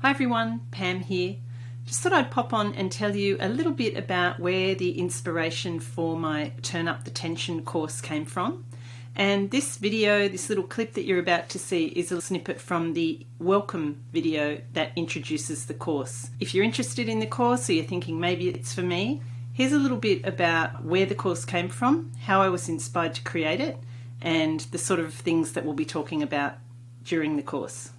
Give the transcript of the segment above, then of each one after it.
Hi everyone, Pam here. Just thought I'd pop on and tell you a little bit about where the inspiration for my Turn Up the Tension course came from. And this video, this little clip that you're about to see, is a snippet from the welcome video that introduces the course. If you're interested in the course or you're thinking maybe it's for me, here's a little bit about where the course came from, how I was inspired to create it, and the sort of things that we'll be talking about during the course.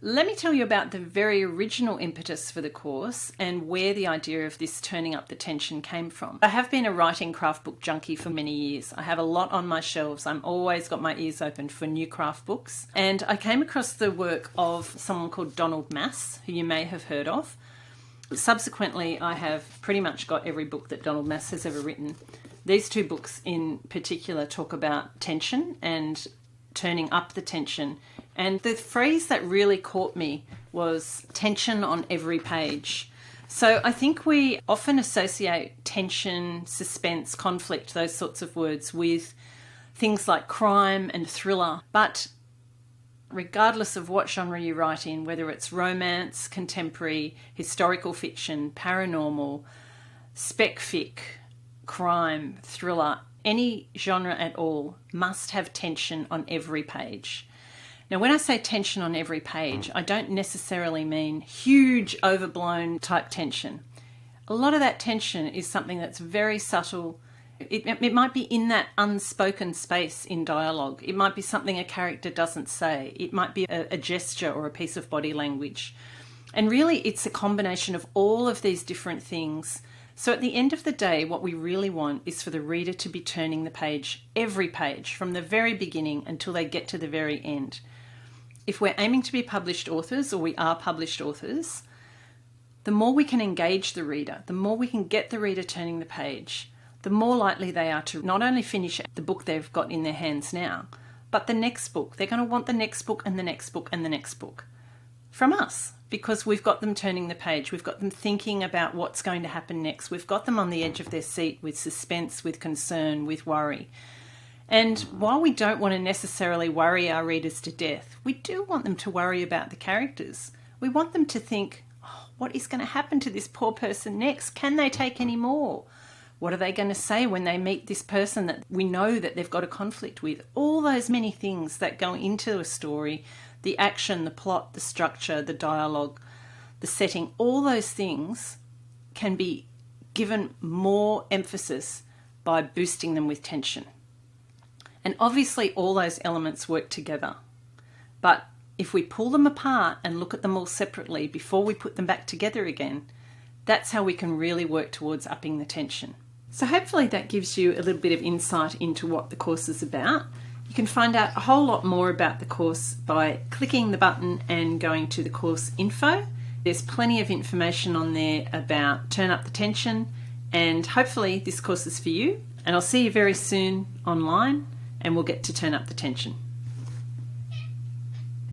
Let me tell you about the very original impetus for the course and where the idea of this turning up the tension came from. I have been a writing craft book junkie for many years. I have a lot on my shelves. I'm always got my ears open for new craft books. And I came across the work of someone called Donald Mass, who you may have heard of. Subsequently, I have pretty much got every book that Donald Mass has ever written. These two books in particular talk about tension and turning up the tension. And the phrase that really caught me was tension on every page. So I think we often associate tension, suspense, conflict, those sorts of words with things like crime and thriller. But regardless of what genre you write in, whether it's romance, contemporary, historical fiction, paranormal, spec fic, crime, thriller, any genre at all must have tension on every page. Now, when I say tension on every page, I don't necessarily mean huge, overblown type tension. A lot of that tension is something that's very subtle. It might be in that unspoken space in dialogue. It might be something a character doesn't say. It might be a gesture or a piece of body language. And really, it's a combination of all of these different things. So at the end of the day, what we really want is for the reader to be turning the page, every page, from the very beginning until they get to the very end. If we're aiming to be published authors, or we are published authors, the more we can engage the reader, the more we can get the reader turning the page, the more likely they are to not only finish the book they've got in their hands now, but the next book. They're going to want the next book and the next book and the next book from us, because we've got them turning the page. We've got them thinking about what's going to happen next. We've got them on the edge of their seat with suspense, with concern, with worry. And while we don't want to necessarily worry our readers to death, we do want them to worry about the characters. We want them to think, oh, what is going to happen to this poor person next? Can they take any more? What are they going to say when they meet this person that we know that they've got a conflict with? All those many things that go into a story, the action, the plot, the structure, the dialogue, the setting, all those things can be given more emphasis by boosting them with tension. And obviously all those elements work together. But if we pull them apart and look at them all separately before we put them back together again, that's how we can really work towards upping the tension. So hopefully that gives you a little bit of insight into what the course is about. You can find out a whole lot more about the course by clicking the button and going to the course info. There's plenty of information on there about Turn Up the Tension, and hopefully this course is for you. And I'll see you very soon online, and we'll get to turn up the tension.